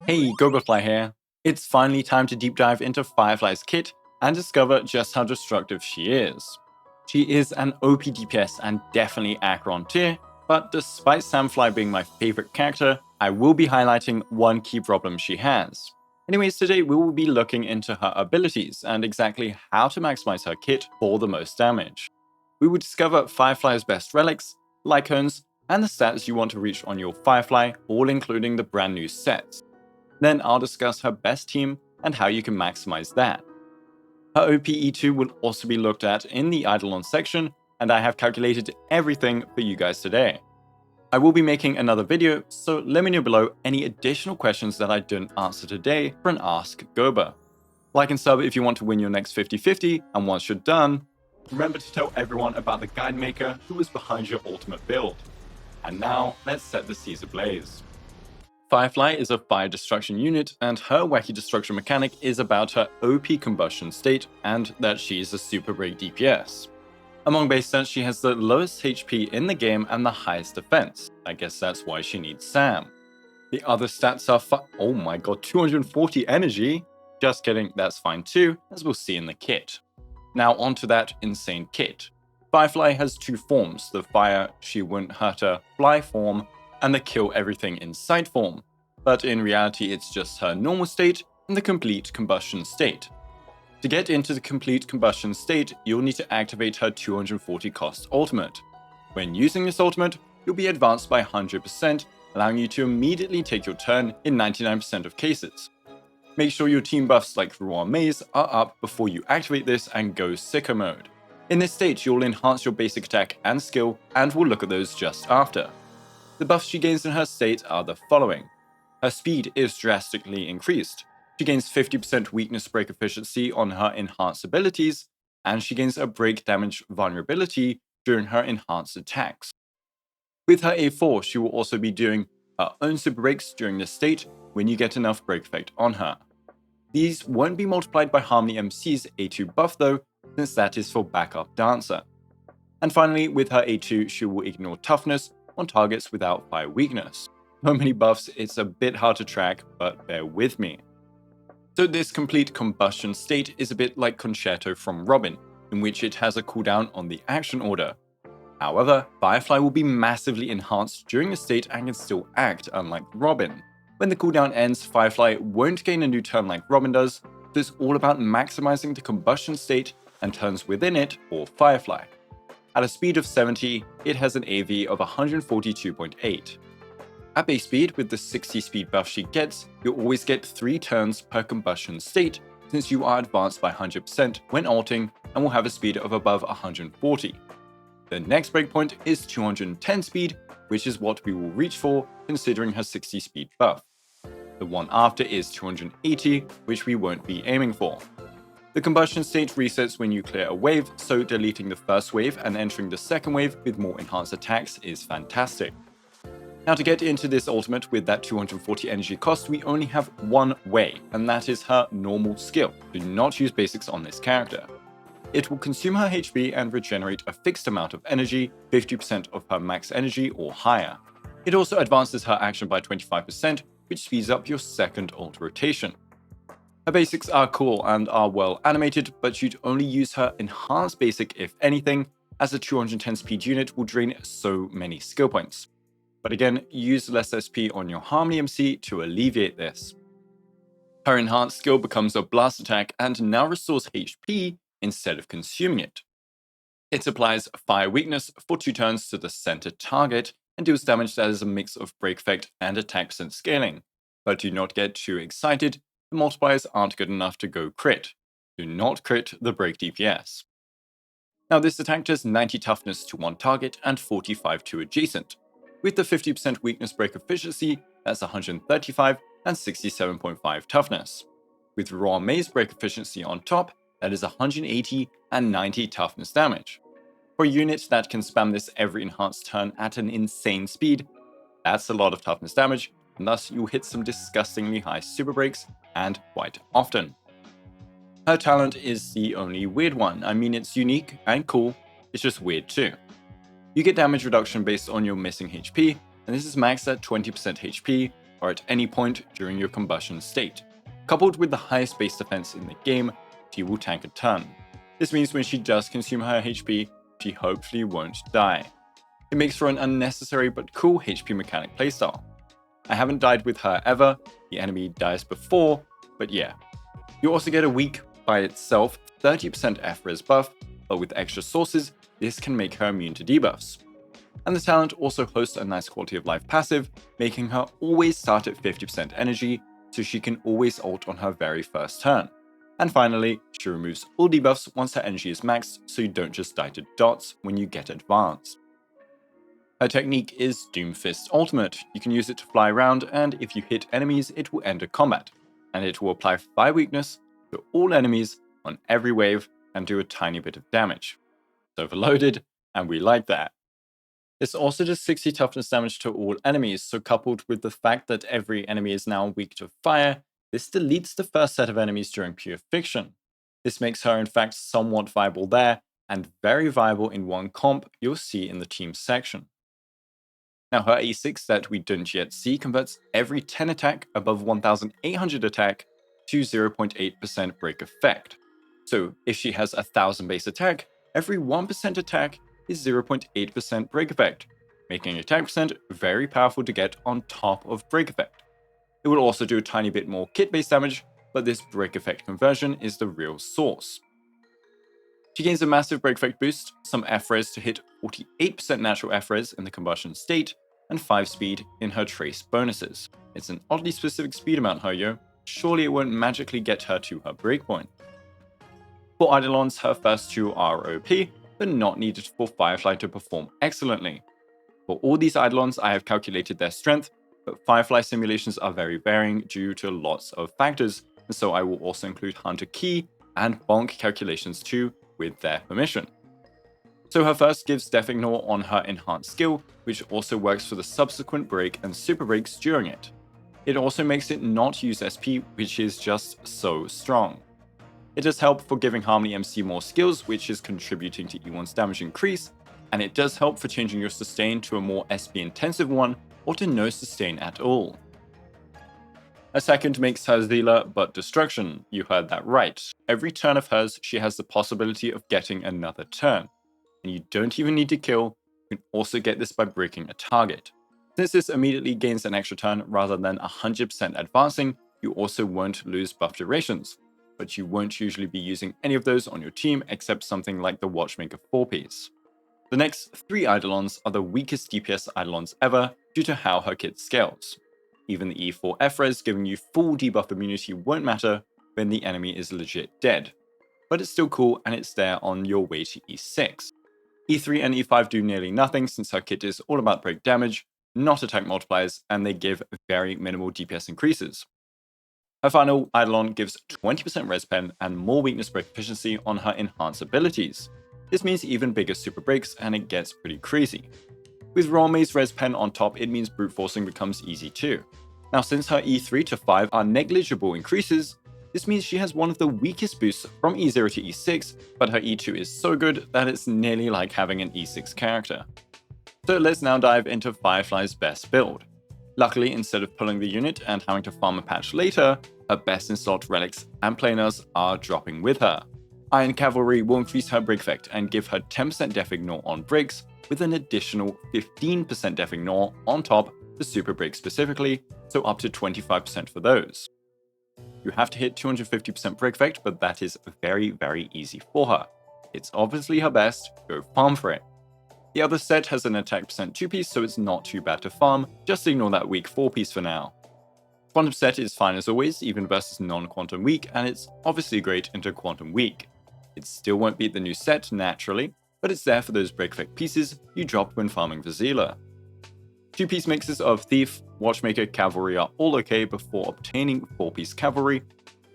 Hey, Guoba here. It's finally time to deep dive into Firefly's kit and discover just how destructive she is. She is an OP DPS and definitely Acheron tier, but despite Samfly being my favorite character, I will be highlighting one key problem she has. Anyways, today we will be looking into her abilities and exactly how to maximize her kit for the most damage. We will discover Firefly's best relics, lycons, and the stats you want to reach on your Firefly, all including the brand new sets. Then I'll discuss her best team and how you can maximize that. Her OP E2 will also be looked at in the Eidolon section, and I have calculated everything for you guys today. I will be making another video, so let me know below any additional questions that I didn't answer today for an Ask Guoba. Like and sub if you want to win your next 50-50, and once you're done, remember to tell everyone about the guide maker who was behind your ultimate build. And now, let's set the seas ablaze. Firefly is a fire destruction unit, and her wacky destruction mechanic is about her OP combustion state and that she is a super break DPS. Among base stats, she has the lowest HP in the game and the highest defense. I guess that's why she needs Sam. The other stats are oh my god, 240 energy? Just kidding, that's fine too, as we'll see in the kit. Now onto that insane kit. Firefly has two forms, the fire, she wouldn't hurt her, fly form, and the kill everything in sight form, but in reality it's just her normal state and the complete combustion state. To get into the complete combustion state, you'll need to activate her 240 cost ultimate. When using this ultimate, you'll be advanced by 100%, allowing you to immediately take your turn in 99% of cases. Make sure your team buffs like Ruan Mei's are up before you activate this and go sicko mode. In this state, you'll enhance your basic attack and skill, and we'll look at those just after. The buffs she gains in her state are the following. Her speed is drastically increased. She gains 50% weakness break efficiency on her enhanced abilities, and she gains a break damage vulnerability during her enhanced attacks. With her A4, she will also be doing her own super breaks during this state when you get enough break effect on her. These won't be multiplied by Harmony MC's A2 buff though, since that is for backup dancer. And finally, with her A2, she will ignore toughness on targets without fire weakness. So many buffs, it's a bit hard to track, but bear with me. So this complete combustion state is a bit like Concerto from Robin, in which it has a cooldown on the action order. However, Firefly will be massively enhanced during the state and can still act, unlike Robin. When the cooldown ends, Firefly won't gain a new turn like Robin does, so it's all about maximizing the combustion state and turns within it for Firefly. At a speed of 70, it has an AV of 142.8. At base speed, with the 60 speed buff she gets, you'll always get 3 turns per combustion state, since you are advanced by 100% when ulting and will have a speed of above 140. The next breakpoint is 210 speed, which is what we will reach for considering her 60 speed buff. The one after is 280, which we won't be aiming for. The combustion state resets when you clear a wave, so deleting the first wave and entering the second wave with more enhanced attacks is fantastic. Now to get into this ultimate with that 240 energy cost, we only have one way, and that is her normal skill. Do not use basics on this character. It will consume her HP and regenerate a fixed amount of energy, 50% of her max energy or higher. It also advances her action by 25%, which speeds up your second ult rotation. Her basics are cool and are well animated, but you'd only use her enhanced basic if anything, as a 210 speed unit will drain so many skill points. But again, use less SP on your Harmony MC to alleviate this. Her enhanced skill becomes a blast attack and now restores HP instead of consuming it. It applies fire weakness for 2 turns to the center target and deals damage that is a mix of break effect and attack percent scaling. But do not get too excited, the multipliers aren't good enough to go crit. Do not crit the break DPS. Now this attack does 90 toughness to one target and 45 to adjacent. With the 50% weakness break efficiency, that's 135 and 67.5 toughness. With Ruan Mei's break efficiency on top, that is 180 and 90 toughness damage. For a unit that can spam this every enhanced turn at an insane speed, that's a lot of toughness damage, and thus you'll hit some disgustingly high super breaks, and quite often. Her talent is the only weird one. I mean, it's unique and cool, it's just weird too. You get damage reduction based on your missing HP, and this is maxed at 20% HP, or at any point during your combustion state. Coupled with the highest base defense in the game, she will tank a ton. This means when she does consume her HP, she hopefully won't die. It makes for an unnecessary but cool HP mechanic playstyle. I haven't died with her ever, the enemy dies before, but yeah. You also get a weak by itself 30% F-res buff, but with extra sources, this can make her immune to debuffs. And the talent also hosts a nice quality of life passive, making her always start at 50% energy, so she can always ult on her very first turn. And finally, she removes all debuffs once her energy is maxed, so you don't just die to dots when you get advanced. Her technique is Doomfist Ultimate. You can use it to fly around, and if you hit enemies, it will end a combat. And it will apply Fire Weakness to all enemies on every wave and do a tiny bit of damage. It's overloaded, and we like that. This also does 60 toughness damage to all enemies, so coupled with the fact that every enemy is now weak to fire, this deletes the first set of enemies during pure fiction. This makes her in fact somewhat viable there, and very viable in one comp you'll see in the team section. Now her E6 that we don't yet see converts every 10 attack above 1800 attack to 0.8% break effect. So if she has 1000 base attack, every 1% attack is 0.8% break effect, making attack percent very powerful to get on top of break effect. It will also do a tiny bit more kit-based damage, but this break effect conversion is the real source. She gains a massive break effect boost, some F-res to hit 48% natural F-res in the combustion state, and 5 speed in her trace bonuses. It's an oddly specific speed amount, Hoyo. Surely it won't magically get her to her breakpoint. For Eidolons, her first two are OP, but not needed for Firefly to perform excellently. For all these Eidolons, I have calculated their strength, but Firefly simulations are very varying due to lots of factors, and so I will also include Hunter Key and Bonk calculations too, with their permission. So her first gives Death Ignore on her enhanced skill, which also works for the subsequent break and super breaks during it. It also makes it not use SP, which is just so strong. It does help for giving Harmony MC more skills, which is contributing to E1's damage increase, and it does help for changing your sustain to a more SP intensive one, or to no sustain at all. A second makes her Zealer but Destruction. You heard that right. Every turn of hers, she has the possibility of getting another turn. And you don't even need to kill, you can also get this by breaking a target. Since this immediately gains an extra turn rather than 100% advancing, you also won't lose buff durations. But you won't usually be using any of those on your team except something like the Watchmaker 4-piece. The next 3 Eidolons are the weakest DPS Eidolons ever due to how her kit scales. Even the E4 F-res giving you full debuff immunity won't matter when the enemy is legit dead. But it's still cool and it's there on your way to E6. E3 and E5 do nearly nothing since her kit is all about break damage, not attack multipliers, and they give very minimal DPS increases. Her final Eidolon gives 20% res pen and more weakness break efficiency on her enhanced abilities. This means even bigger super breaks and it gets pretty crazy. With Ruan Mei's res pen on top, it means brute forcing becomes easy too. Now since her E3 to 5 are negligible increases, this means she has one of the weakest boosts from E0 to E6, but her E2 is so good that it's nearly like having an E6 character. So let's now dive into Firefly's best build. Luckily, instead of pulling the unit and having to farm a patch later, her best in slot relics and planers are dropping with her. Iron Cavalry will increase her break effect and give her 10% Death Ignore on breaks, with an additional 15% Death Ignore on top for super breaks specifically, so up to 25% for those. You have to hit 250% break effect, but that is very, very easy for her. It's obviously her best, go farm for it. The other set has an attack percent 2-piece, so it's not too bad to farm, just ignore that weak 4-piece for now. Quantum set is fine as always, even versus non-quantum weak, and it's obviously great into quantum weak. It still won't beat the new set, naturally, but it's there for those break effect pieces you dropped when farming for Zealer. 2-piece mixes of Thief, Watchmaker, Cavalry are all okay before obtaining 4-piece Cavalry,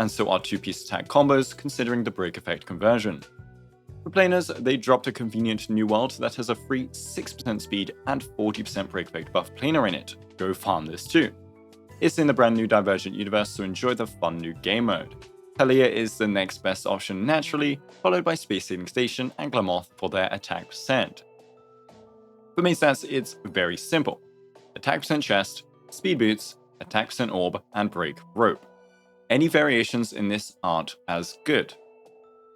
and so are 2-piece attack combos considering the break effect conversion. For planers, they dropped a convenient new world that has a free 6% speed and 40% break effect buff planar in it. Go farm this too. It's in the brand new Divergent universe, so enjoy the fun new game mode. Hellier is the next best option naturally, followed by Space Sailing Station and Glamoth for their attack percent. For main stats, it's very simple. Attack percent chest, speed boots, attack percent orb, and break rope. Any variations in this aren't as good.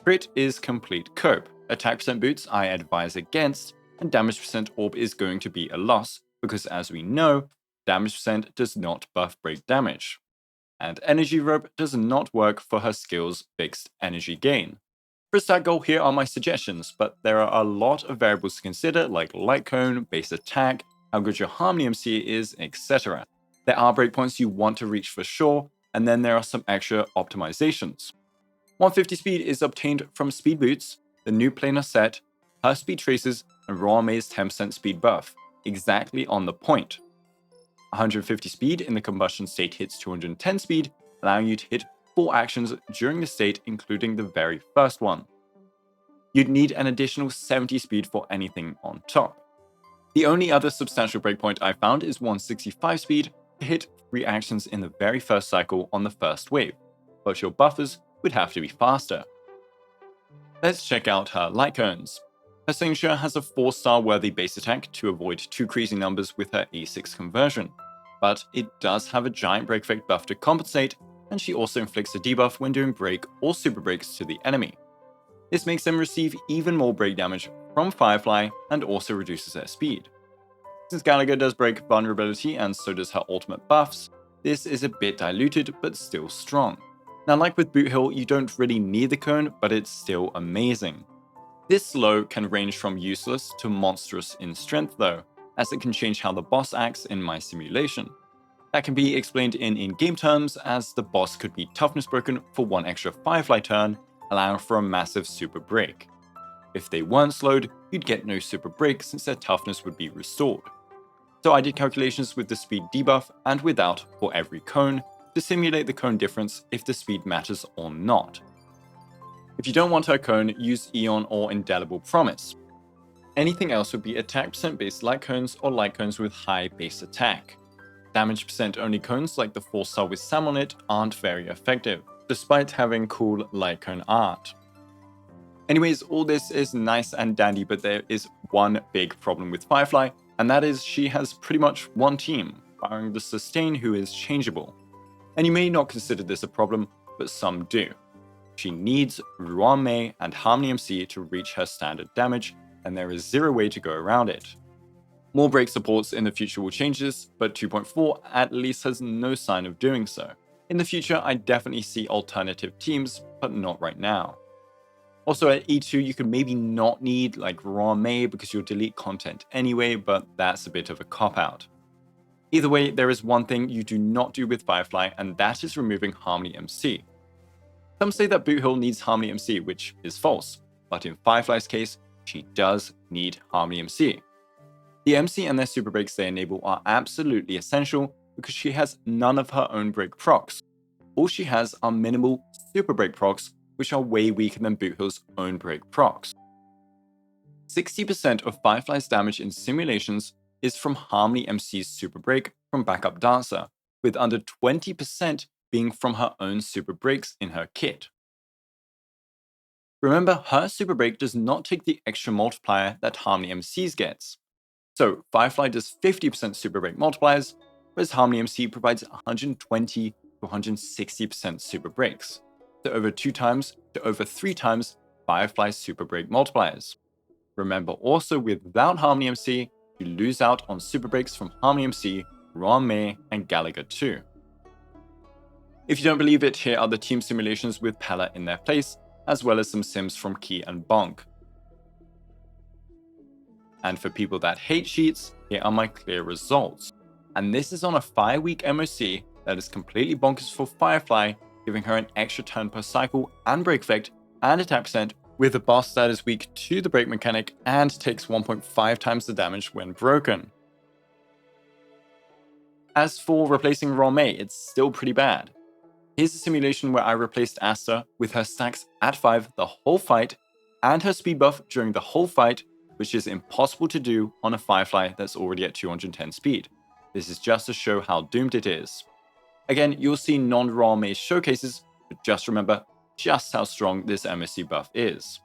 Crit is complete cope. Attack percent boots I advise against, and damage percent orb is going to be a loss, because as we know, damage percent does not buff break damage. And energy rope does not work for her skill's fixed energy gain. For a stat goal, here are my suggestions, but there are a lot of variables to consider like light cone, base attack, how good your harmony MC is, etc. There are breakpoints you want to reach for sure, and then there are some extra optimizations. 150 speed is obtained from speed boots, the new planar set, her speed traces, and Ruan Mei's 10% speed buff, exactly on the point. 150 speed in the combustion state hits 210 speed, allowing you to hit 4 actions during the state, including the very first one. You'd need an additional 70 speed for anything on top. The only other substantial breakpoint I found is 165 speed to hit 3 actions in the very first cycle on the first wave, but your buffers would have to be faster. Let's check out her light cones. Her signature has a 4-star worthy base attack to avoid 2 crazy numbers with her A6 conversion, but it does have a giant break effect buff to compensate, and she also inflicts a debuff when doing break or super breaks to the enemy. This makes them receive even more break damage from Firefly and also reduces their speed. Since Gallagher does break vulnerability and so does her ultimate buffs, this is a bit diluted but still strong. Now, like with Boot Hill, you don't really need the cone, but it's still amazing. This slow can range from useless to monstrous in strength though, as it can change how the boss acts in my simulation. That can be explained in in-game terms, as the boss could be toughness broken for 1 extra Firefly turn, allowing for a massive super break. If they weren't slowed, you'd get no super break since their toughness would be restored. So I did calculations with the speed debuff and without for every cone, to simulate the cone difference if the speed matters or not. If you don't want her cone, use Eon or Indelible Promise. Anything else would be attack percent based light cones or light cones with high base attack. Damage percent only cones like the 4-star with Sam on it aren't very effective, despite having cool light cone art. Anyways, all this is nice and dandy, but there is one big problem with Firefly, and that is she has pretty much one team, barring the Sustain, who is changeable. And you may not consider this a problem, but some do. She needs Ruan Mei and Harmony MC to reach her standard damage, and there is zero way to go around it. More break supports in the future will change this, but 2.4 at least has no sign of doing so. In the future, I definitely see alternative teams, but not right now. Also at E2, you could maybe not need like Ruan Mei because you'll delete content anyway, but that's a bit of a cop-out. Either way, there is one thing you do not do with Firefly, and that is removing Harmony MC. Some say that Boot Hill needs Harmony MC, which is false, but in Firefly's case, she does need Harmony MC. The MC and their super breaks they enable are absolutely essential because she has none of her own break procs. All she has are minimal super break procs, which are way weaker than Boot Hill's own break procs. 60% of Firefly's damage in simulations is from Harmony MC's super break from Backup Dancer, with under 20% being from her own super breaks in her kit. Remember, her super break does not take the extra multiplier that Harmony MC's gets. So Firefly does 50% super break multipliers, whereas Harmony MC provides 120 to 160% super breaks, so over 2 times to over 3 times Firefly's super break multipliers. Remember also, without Harmony MC, you lose out on super breaks from Harmony MC, Ruan Mei, and Gallagher too. If you don't believe it, here are the team simulations with Pella in their place, as well as some sims from Key and Bonk. And for people that hate cheats, here are my clear results. And this is on a 5-week MOC that is completely bonkers for Firefly, giving her an extra turn per cycle and break effect and attack percent, with a boss that is weak to the break mechanic and takes 1.5 times the damage when broken. As for replacing Ruan Mei, it's still pretty bad. Here's a simulation where I replaced Asta with her stacks at 5 the whole fight, and her speed buff during the whole fight, which is impossible to do on a Firefly that's already at 210 speed. This is just to show how doomed it is. Again, you'll see non-Ruan Mei showcases, but just remember just how strong this MSC buff is.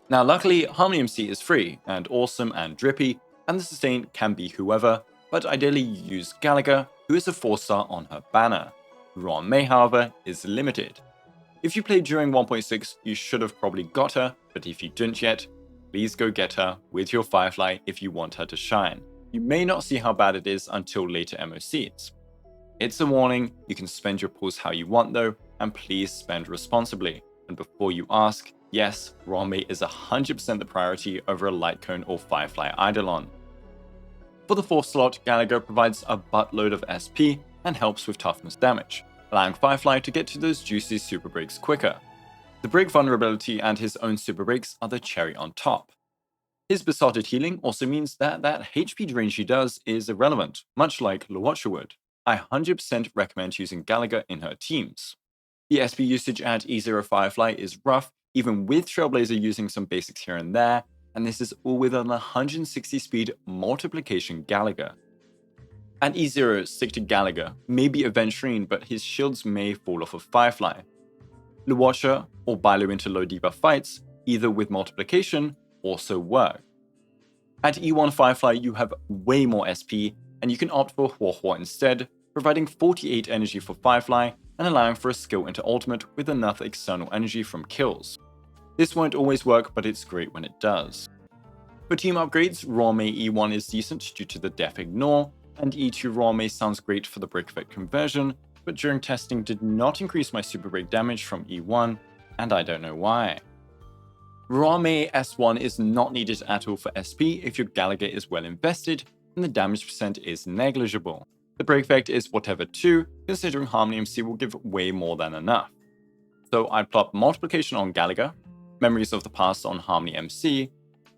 Now luckily, Harmony MC is free, and awesome and drippy, and the sustain can be whoever, but ideally you use Gallagher, who is a 4-star on her banner. Ruan Mei, however, is limited. If you played during 1.6, you should have probably got her, but if you didn't yet, please go get her with your Firefly if you want her to shine. You may not see how bad it is until later MOCs. It's a warning, you can spend your pools how you want though, and please spend responsibly. And before you ask, yes, Ruan Mei is 100% the priority over a Light Cone or Firefly Eidolon. For the 4th slot, Gallagher provides a buttload of SP and helps with toughness damage, allowing Firefly to get to those juicy super breaks quicker. The break vulnerability and his own super breaks are the cherry on top. His besotted healing also means that HP drain she does is irrelevant, much like Luocha would. I 100% recommend using Gallagher in her teams. The SP usage at E0 Firefly is rough, even with Trailblazer using some basics here and there, and this is all with an 160 speed multiplication Gallagher. At E0, stick to Gallagher, maybe Aventurine, but his shields may fall off of Firefly. Luocha or Bailu into low debuff fights, either with multiplication, also work. At E1 Firefly, you have way more SP, and you can opt for Huohuo instead, providing 48 energy for Firefly and allowing for a skill into ultimate with enough external energy from kills. This won't always work, but it's great when it does. For team upgrades, Ruan Mei E1 is decent due to the Def Ignore, and E2 Ruan Mei sounds great for the break effect conversion, but during testing did not increase my super break damage from E1, and I don't know why. Ruan Mei S1 is not needed at all for SP if your Gallagher is well invested and the damage percent is negligible. The break effect is whatever too, considering Harmony MC will give way more than enough. So I'd plop Multiplication on Gallagher, Memories of the Past on Harmony MC,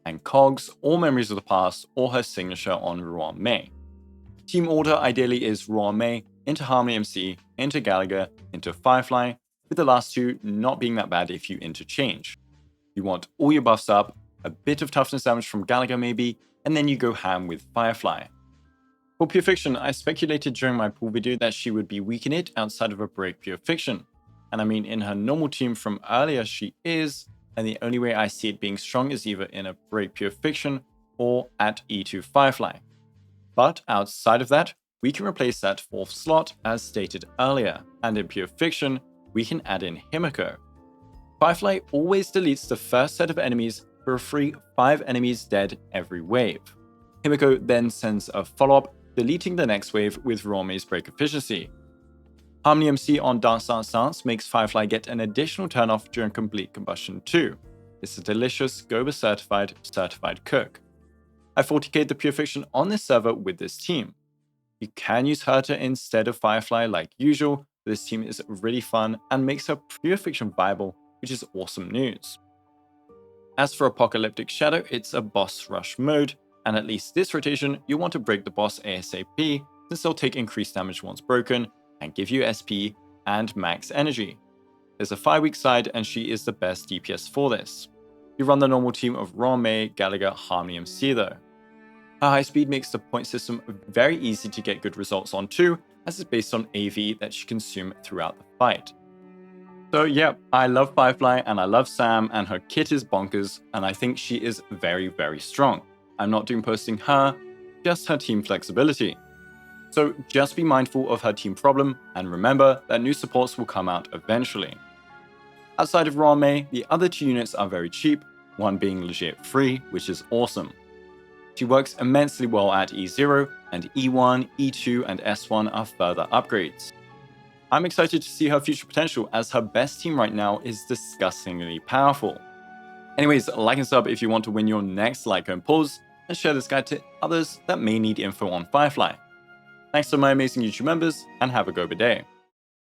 and Cogs or Memories of the Past or her signature on Ruan Mei. Team order ideally is Ruan Mei into Harmony MC, into Gallagher, into Firefly, with the last two not being that bad if you interchange. You want all your buffs up, a bit of toughness damage from Gallagher maybe, and then you go ham with Firefly. For Pure Fiction, I speculated during my pool video that she would be weak in it outside of a break Pure Fiction. And I mean in her normal team from earlier she is, and the only way I see it being strong is either in a break Pure Fiction or at E2 Firefly. But outside of that, we can replace that 4th slot as stated earlier, and in Pure Fiction, we can add in Himiko. Firefly always deletes the first set of enemies for a free 5 enemies dead every wave. Himiko then sends a follow-up, deleting the next wave with Ruan Mei's break efficiency. Harmony MC on Dance Dance Dance makes Firefly get an additional turn-off during complete combustion too. It's a delicious Guoba certified cook. I 40k'd the Pure Fiction on this server with this team. You can use Herta instead of Firefly like usual, but this team is really fun and makes her Pure Fiction viable, which is awesome news. As for Apocalyptic Shadow, it's a boss rush mode, and at least this rotation, you'll want to break the boss ASAP, since they'll take increased damage once broken, and give you SP and max energy. There's a 5-week side, and she is the best DPS for this. You run the normal team of Ruan Mei, Gallagher, Harmony MC though. Her high speed makes the point system very easy to get good results on too, as it's based on AV that you consume throughout the fight. So yeah, I love Firefly and I love Sam, and her kit is bonkers, and I think she is very, very strong. I'm not doom posting her, just her team flexibility. So just be mindful of her team problem, and remember that new supports will come out eventually. Outside of Ruan Mei, the other 2 units are very cheap, one being legit free, which is awesome. She works immensely well at E0, and E1, E2, and S1 are further upgrades. I'm excited to see her future potential, as her best team right now is disgustingly powerful. Anyways, like and sub if you want to win your next Light Cone pulls, and share this guide to others that may need info on Firefly. Thanks to my amazing YouTube members, and have a Guoba day.